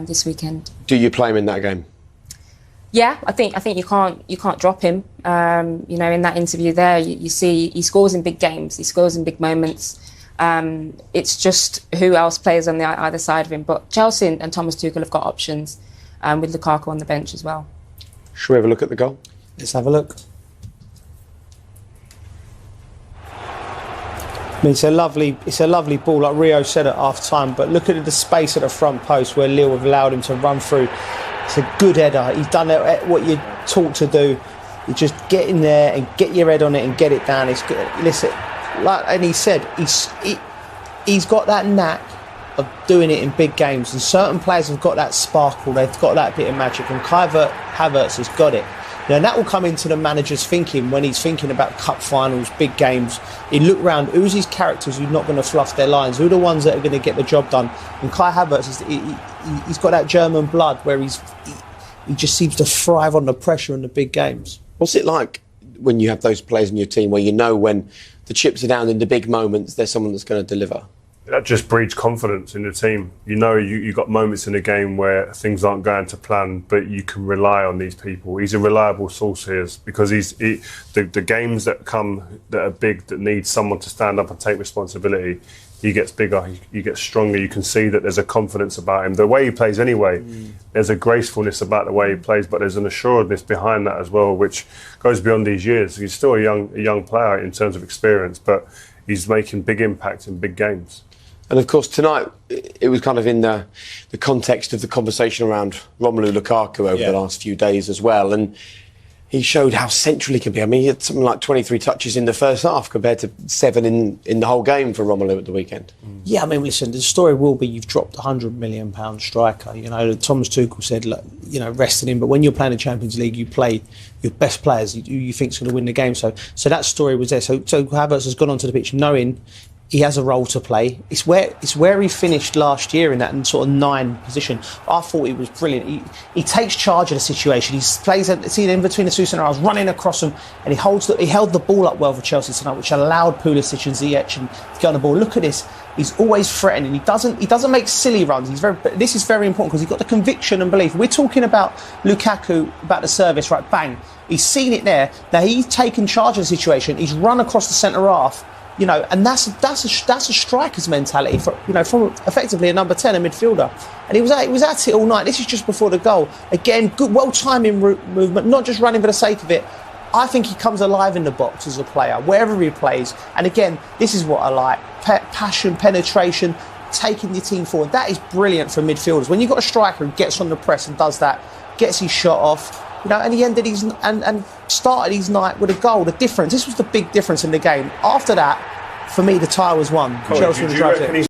this weekend. Do you play him in that game? Yeah, I think you can't drop him. You know, in that interview there, you see he scores in big games, he scores in big moments. It's just who else plays on the either side of him. But Chelsea and Thomas Tuchel have got options with Lukaku on the bench as well. Shall we have a look at the goal? Let's have a look. I mean, it's a lovely ball, like Rio said at half-time, but look at the space at the front post where Lille have allowed him to run through. It's a good header. He's done what you're taught to do. You just get in there and get your head on it and get it down. It's good. Listen, and he said he's got that knack of doing it in big games, and certain players have got that sparkle. They've got that bit of magic, and Kai Havertz has got it. Now, that will come into the manager's thinking when he's thinking about cup finals, big games. He look round, who's his characters who's not going to fluff their lines? Who are the ones that are going to get the job done? And Kai Havertz, he's got that German blood where he just seems to thrive on the pressure in the big games. What's it like when you have those players in your team where you know when the chips are down in the big moments, there's someone that's going to deliver? That just breeds confidence in the team. You know, you've got moments in the game where things aren't going to plan, but you can rely on these people. He's a reliable source here because the games that are big, that need someone to stand up and take responsibility, he gets bigger, he gets stronger. You can see that there's a confidence about him. The way he plays anyway, there's a gracefulness about the way he plays, but there's an assuredness behind that as well, which goes beyond these years. He's still a young player in terms of experience, but he's making big impacts in big games. And of course, tonight, it was kind of in the context of the conversation around Romelu Lukaku over the last few days as well. And he showed how central he can be. I mean, he had something like 23 touches in the first half compared to 7 in the whole game for Romelu at the weekend. Yeah, I mean, listen, the story will be you've dropped a £100 million striker. You know, Thomas Tuchel said, look, you know, resting him. But when you're playing the Champions League, you play your best players you think's going to win the game. So that story was there. So Havertz has gone onto the pitch knowing he has a role to play. It's where he finished last year in that sort of 9 position. I thought he was brilliant. He takes charge of the situation. He plays in between the two centre halves, running across them, and he held the ball up well for Chelsea tonight, which allowed Pulisic and Ziyech to get on the ball. Look at this. He's always threatening. He doesn't make silly runs. This is very important because he's got the conviction and belief. We're talking about Lukaku, about the service, right? Bang. He's seen it there. Now he's taken charge of the situation. He's run across the centre half. You know, and that's a striker's mentality from effectively a number 10, a midfielder, and he was at it all night. This is just before the goal. Again, good, well-timing movement, not just running for the sake of it. I think he comes alive in the box as a player, wherever he plays. And again, this is what I like: passion, penetration, taking your team forward. That is brilliant for midfielders. When you've got a striker who gets on the press and does that, gets his shot off. You know, and he ended and started his night with a goal. The difference. This was the big difference in the game. After that, for me, the tie was won. Chelsea would have dropped it.